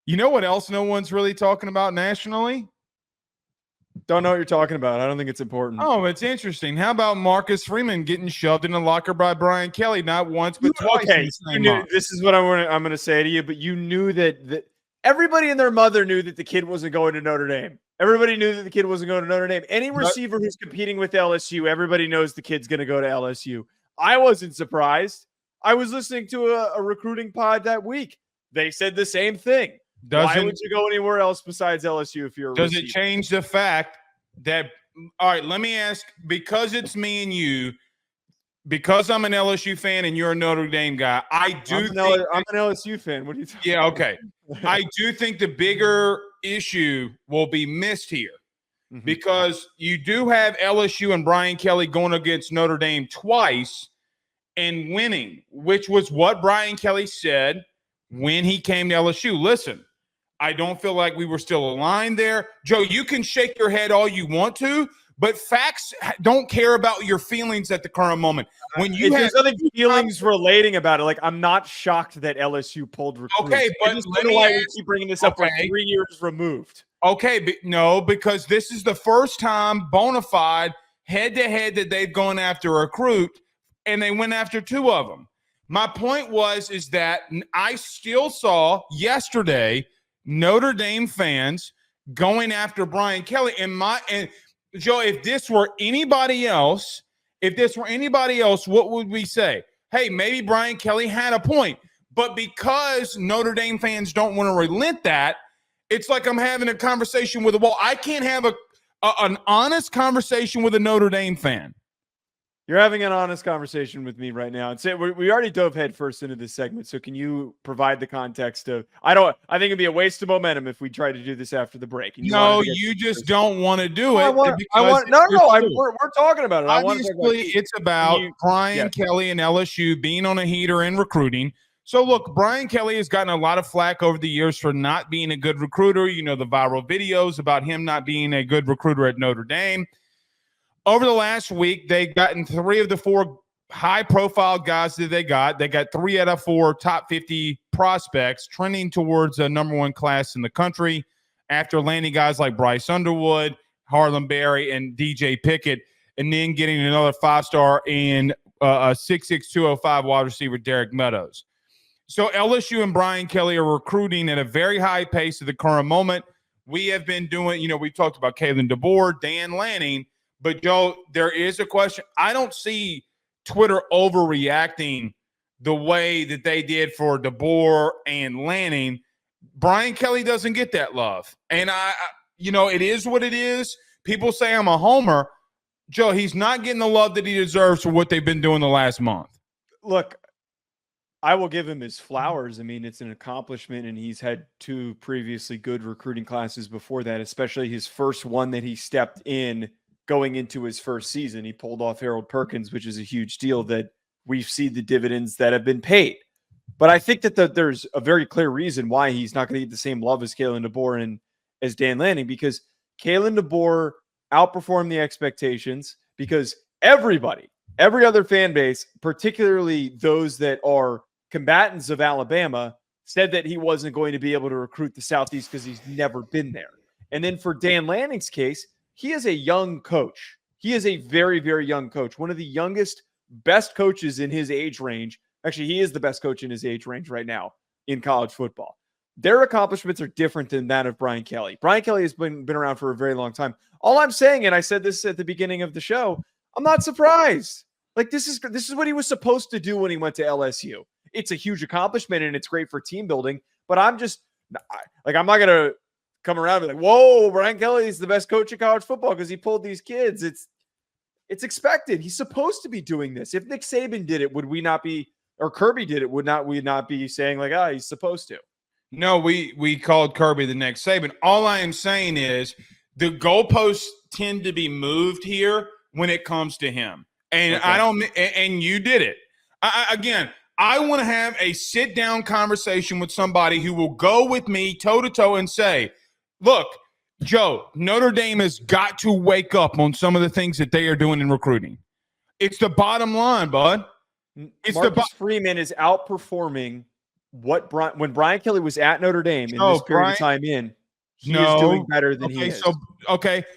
You know what else no one's really talking about nationally? Don't know what you're talking about. I don't think it's important. Oh, it's interesting. How about Marcus Freeman getting shoved in the locker by Brian Kelly not once but twice in the same month? This is what I'm going to say to you, but you knew that everybody and their mother knew that the kid wasn't going to Notre Dame. Everybody knew that the kid wasn't going to Notre Dame. Any receiver who's competing with LSU, everybody knows the kid's going to go to LSU. I wasn't surprised. I was listening to a recruiting pod that week. They said the same thing. Why would you go anywhere else besides LSU if you're a receiver? Does it change the fact that, all right, let me ask, because it's me and you, because I'm an LSU fan and you're a Notre Dame guy, I'm an LSU fan. What are you talking about? Yeah, okay. I do think the bigger issue will be missed here because you do have LSU and Brian Kelly going against Notre Dame twice and winning, which was what Brian Kelly said when he came to LSU. Listen, I don't feel like we were still aligned there. Joe, you can shake your head all you want to, but facts don't care about your feelings at the current moment. When you have other feelings relating about it, like I'm not shocked that LSU pulled recruits. Okay, but let me why we keep bringing this up. Like 3 years removed. Okay, but no, because this is the first time bona fide head-to-head that they've gone after a recruit, and they went after two of them. My point is that I still saw yesterday Notre Dame fans going after Brian Kelly. And Joe, if this were anybody else, what would we say? Hey, maybe Brian Kelly had a point. But because Notre Dame fans don't want to relent that, it's like I'm having a conversation with a wall. I can't have an honest conversation with a Notre Dame fan. You're having an honest conversation with me right now. And we already dove head first into this segment. So can you provide the context of? I think it'd be a waste of momentum if we try to do this after the break. You just don't want to do it. We're talking about it. Obviously, it's about Brian Kelly and LSU being on a heater in recruiting. So look, Brian Kelly has gotten a lot of flack over the years for not being a good recruiter. You know, the viral videos about him not being a good recruiter at Notre Dame. Over the last week, they've gotten 3 of the 4 high-profile guys that they got. They got 3 out of 4 top 50 prospects trending towards a number 1 class in the country after landing guys like Bryce Underwood, Harlem Berry, and DJ Pickett, and then getting another 5-star in a 6'6", 205 wide receiver, Derek Meadows. So LSU and Brian Kelly are recruiting at a very high pace at the current moment. We have been doing, we talked about Kalen DeBoer, Dan Lanning, but, Joe, there is a question. I don't see Twitter overreacting the way that they did for DeBoer and Lanning. Brian Kelly doesn't get that love. And, it is what it is. People say I'm a homer. Joe, he's not getting the love that he deserves for what they've been doing the last month. Look, I will give him his flowers. I mean, it's an accomplishment, and he's had 2 previously good recruiting classes before that, especially his first one that he stepped in going into his first season. He pulled off Harold Perkins, which is a huge deal that we've seen the dividends that have been paid. But I think that there's a very clear reason why he's not going to get the same love as Kalen DeBoer and as Dan Lanning, because Kalen DeBoer outperformed the expectations because every other fan base, particularly those that are combatants of Alabama, said that he wasn't going to be able to recruit the Southeast because he's never been there. And then for Dan Lanning's case, he is a young coach. He is a very, very young coach. One of the youngest, best coaches in his age range. Actually, he is the best coach in his age range right now in college football. Their accomplishments are different than that of Brian Kelly. Brian Kelly has been around for a very long time. All I'm saying, and I said this at the beginning of the show, I'm not surprised. Like, this is what he was supposed to do when he went to LSU. It's a huge accomplishment, and it's great for team building. But I'm not going to come around and be like, whoa, Brian Kelly is the best coach in college football because he pulled these kids. It's expected. He's supposed to be doing this. If Nick Saban did it, would we not be, or Kirby did it, would we not be saying like, he's supposed to? No, we called Kirby the next Saban. All I am saying is the goalposts tend to be moved here when it comes to him. And and you did it. I want to have a sit-down conversation with somebody who will go with me toe-to-toe and say, look, Joe, Notre Dame has got to wake up on some of the things that they are doing in recruiting. It's the bottom line, bud. Marcus Freeman is outperforming when Brian Kelly was at Notre Dame in this period of time he is doing better than he is.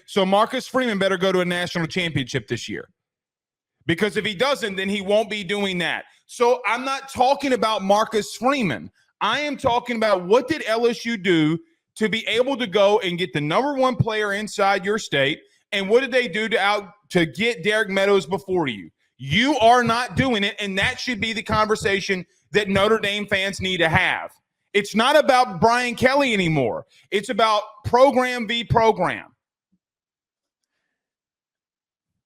So Marcus Freeman better go to a national championship this year. Because if he doesn't, then he won't be doing that. So I'm not talking about Marcus Freeman. I am talking about what did LSU do to be able to go and get the number one player inside your state, and what did they do to get Derek Meadows before you? You are not doing it, and that should be the conversation that Notre Dame fans need to have. It's not about Brian Kelly anymore. It's about program v. program.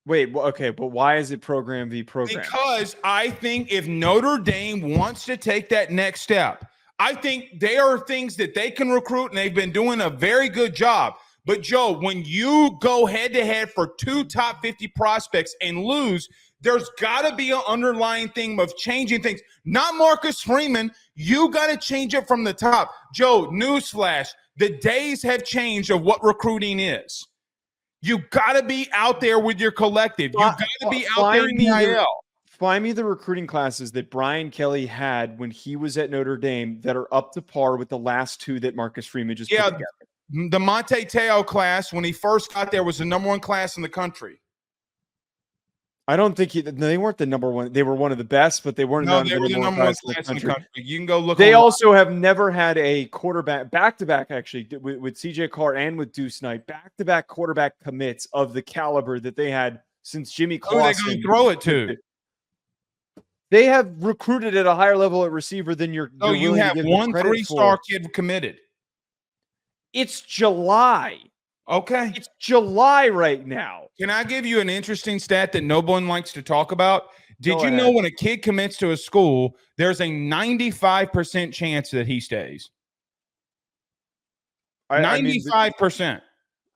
Wait, okay, but why is it program v. program? Because I think if Notre Dame wants to take that next step, I think there are things that they can recruit, and they've been doing a very good job. But, Joe, when you go head-to-head for 2 top 50 prospects and lose, there's got to be an underlying theme of changing things. Not Marcus Freeman. You got to change it from the top. Joe, newsflash, the days have changed of what recruiting is. You got to be out there with your collective. You got to be out there in the NIL. Find me the recruiting classes that Brian Kelly had when he was at Notre Dame that are up to par with the last 2 that Marcus Freeman just put together. The Monte Teo class, when he first got there, was the number 1 class in the country. I don't think they weren't the number 1. They were one of the best, but they weren't the number 1 class in the country. You can go look. They also have never had a quarterback back-to-back, actually, with CJ Carr and with Deuce Knight, back-to-back quarterback commits of the caliber that they had since Jimmy Clausen. Who are they going to throw it to? They have recruited at a higher level at receiver than you're. No, you have 1 3-star kid committed. It's July. Okay. It's July right now. Can I give you an interesting stat that no one likes to talk about? Did you know when a kid commits to a school, there's a 95% chance that he stays? 95%.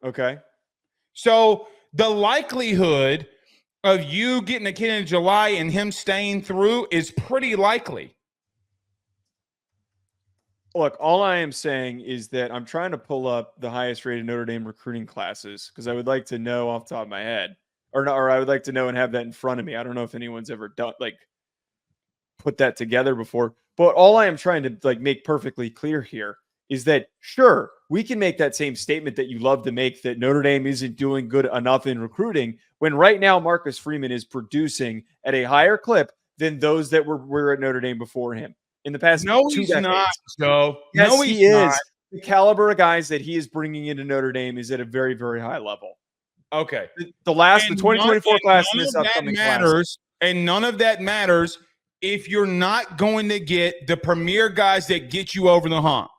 Okay. So the likelihood of you getting a kid in July and him staying through is pretty likely. Look, all I am saying is that I'm trying to pull up the highest rated Notre Dame recruiting classes because I would like to know off the top of my head, or I would like to know and have that in front of me. I don't know if anyone's ever done put that together before, but all I am trying to make perfectly clear here is that sure, we can make that same statement that you love to make that Notre Dame isn't doing good enough in recruiting when right now Marcus Freeman is producing at a higher clip than those that were at Notre Dame before him. In the past 2 decades. Not, Joe. Yes, no, he is. Not. The caliber of guys that he is bringing into Notre Dame is at a very, very high level. Okay. The 2024 class in this upcoming class. And none of that matters if you're not going to get the premier guys that get you over the hump.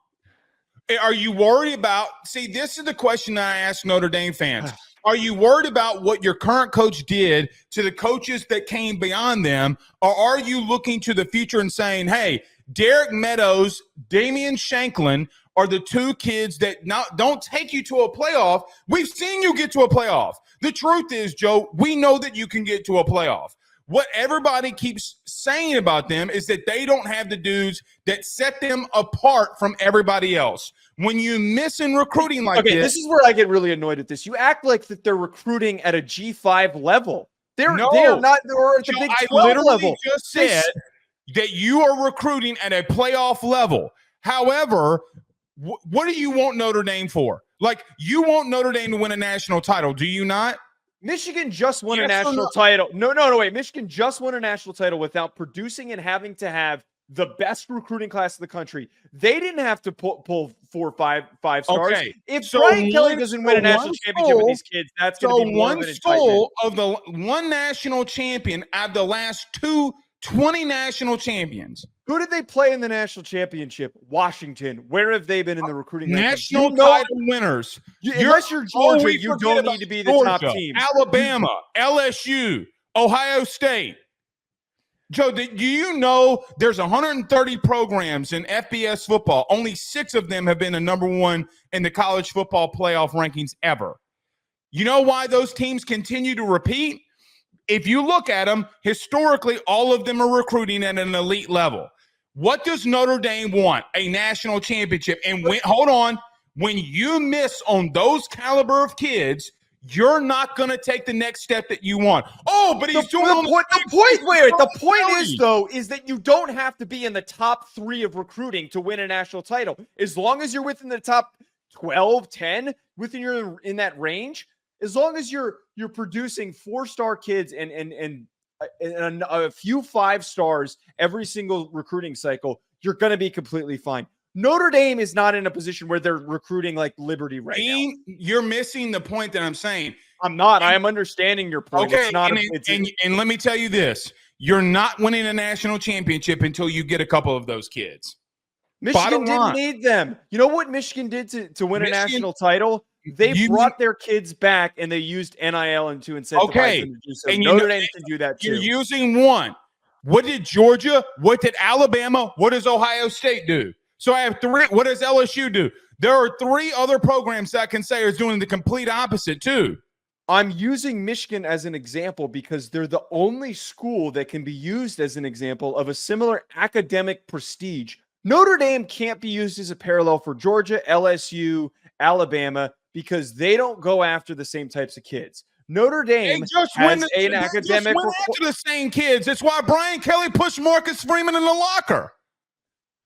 Are you worried about – see, this is the question that I ask Notre Dame fans. Are you worried about what your current coach did to the coaches that came beyond them, or are you looking to the future and saying, hey, Derek Meadows, Damian Shanklin are the 2 kids that don't take you to a playoff. We've seen you get to a playoff. The truth is, Joe, we know that you can get to a playoff. What everybody keeps saying about them is that they don't have the dudes that set them apart from everybody else. When you miss in recruiting this is where I get really annoyed at this. You act like that they're recruiting at a G5 level. They're not. They're at the Big 12 level. I just said that you are recruiting at a playoff level. However, what do you want Notre Dame for? You want Notre Dame to win a national title, do you not? Michigan just won a national title. No, wait. Michigan just won a national title without producing and having to have the best recruiting class in the country. They didn't have to pull 4 or 5 stars. Okay. If Brian Kelly doesn't win a national championship with these kids, that's going to be more of an indictment. Of the one national champion out of the last 20 national champions. Who did they play in the national championship? Washington. Where have they been in the recruiting national title winners? Unless you're Georgia, you don't need to be the top team. Alabama, LSU, Ohio State. Joe, do you know there's 130 programs in FBS football? Only 6 of them have been a number 1 in the college football playoff rankings ever. You know why those teams continue to repeat? If you look at them, historically, all of them are recruiting at an elite level. What does Notre Dame want? A national championship. And when you miss on those caliber of kids, you're not going to take the next step that you want. Oh, but he's doing the point is, though, is that you don't have to be in the top 3 of recruiting to win a national title. As long as you're within the top 12, 10, in that range, as long as you're producing 4-star kids and a few 5 stars every single recruiting cycle, you're going to be completely fine. Notre Dame is not in a position where they're recruiting like Liberty right now. You're missing the point that I'm saying. I'm not. I am understanding your point. Okay, it's not and let me tell you this. You're not winning a national championship until you get a couple of those kids. Michigan didn't need them. You know what Michigan did to win a national title? They brought their kids back, and they used NIL and to incentivize them to do so. And Notre Dame can do that too. You're using one. What did Georgia? What did Alabama? What does Ohio State do? So I have 3. What does LSU do? There are 3 other programs that I can say are doing the complete opposite too. I'm using Michigan as an example because they're the only school that can be used as an example of a similar academic prestige. Notre Dame can't be used as a parallel for Georgia, LSU, Alabama, because they don't go after the same types of kids. Notre Dame has an academic after the same kids. That's why Brian Kelly pushed Marcus Freeman in the locker.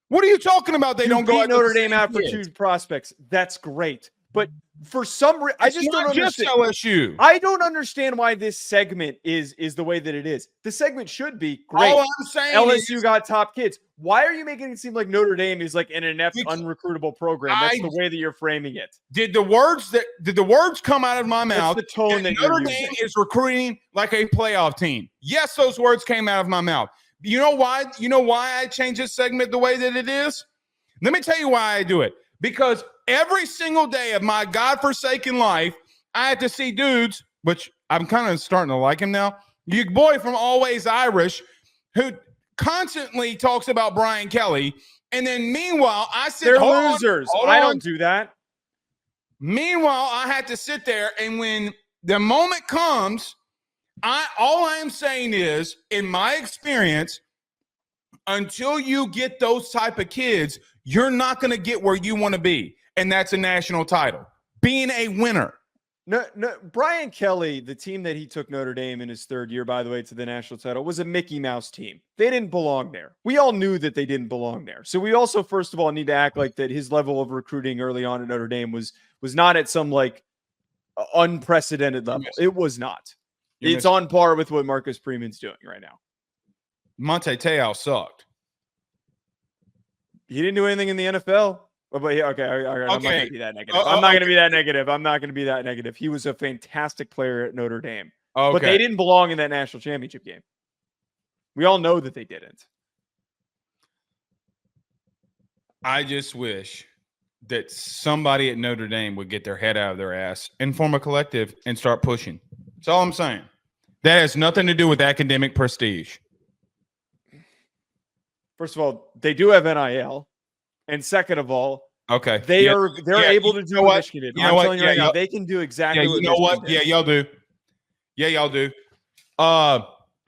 What are you talking about? They don't go Notre Dame out for 2 prospects. That's great. But for some reason, I just don't understand. LSU. I don't understand why this segment is the way that it is. The segment should be great. All I'm saying LSU got top kids. Why are you making it seem like Notre Dame is like an inept, unrecruitable program? That's the way that you're framing it. Did the words come out of my mouth? That's the tone that Notre Dame is recruiting like a playoff team. Yes, those words came out of my mouth. You know why? You know why I changed this segment the way that it is? Let me tell you why I do it. Because every single day of my godforsaken life, I have to see dudes, which I'm kind of starting to like him now. Your boy from Always Irish, who constantly talks about Brian Kelly. And then meanwhile, I sit there. They're losers. I don't do that. Meanwhile, I had to sit there, and when the moment comes, all I am saying is, in my experience, until you get those type of kids, you're not going to get where you want to be, and that's a national title, being a winner. No, Brian Kelly, the team that he took Notre Dame in his 3rd year, by the way, to the national title, was a Mickey Mouse team. They didn't belong there. We all knew that they didn't belong there. So we also, first of all, need to act like that his level of recruiting early on at Notre Dame was not at some like unprecedented level. It was not. It's on par with what Marcus Freeman's doing right now. Monte Te'o sucked. He didn't do anything in the NFL. But okay. I'm not going to be that negative. I'm not going to be that negative. I'm not going to be that negative. He was a fantastic player at Notre Dame. Okay. But they didn't belong in that national championship game. We all know that they didn't. I just wish that somebody at Notre Dame would get their head out of their ass and form a collective and start pushing. That's all I'm saying. That has nothing to do with academic prestige. First of all, they do have NIL. And second of all, they're able to do what Michigan did. I'm telling you right now, they can do exactly what Michigan did. Yeah, y'all do. Yeah, y'all do.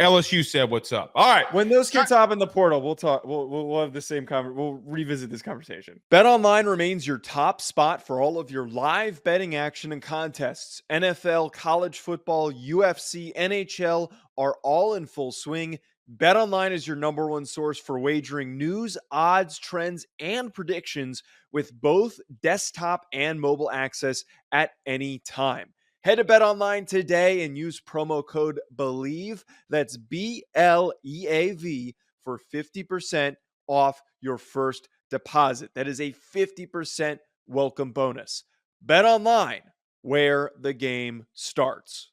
LSU said what's up. All right. When those kids hop in the portal, we'll talk. We'll have the same we'll revisit this conversation. BetOnline remains your top spot for all of your live betting action and contests. NFL, college football, UFC, NHL are all in full swing. BetOnline is your number one source for wagering news, odds, trends, and predictions with both desktop and mobile access at any time. Head to BetOnline today and use promo code BELIEVE, that's BLEAV, for 50% off your first deposit. That is a 50% welcome bonus. BetOnline, where the game starts.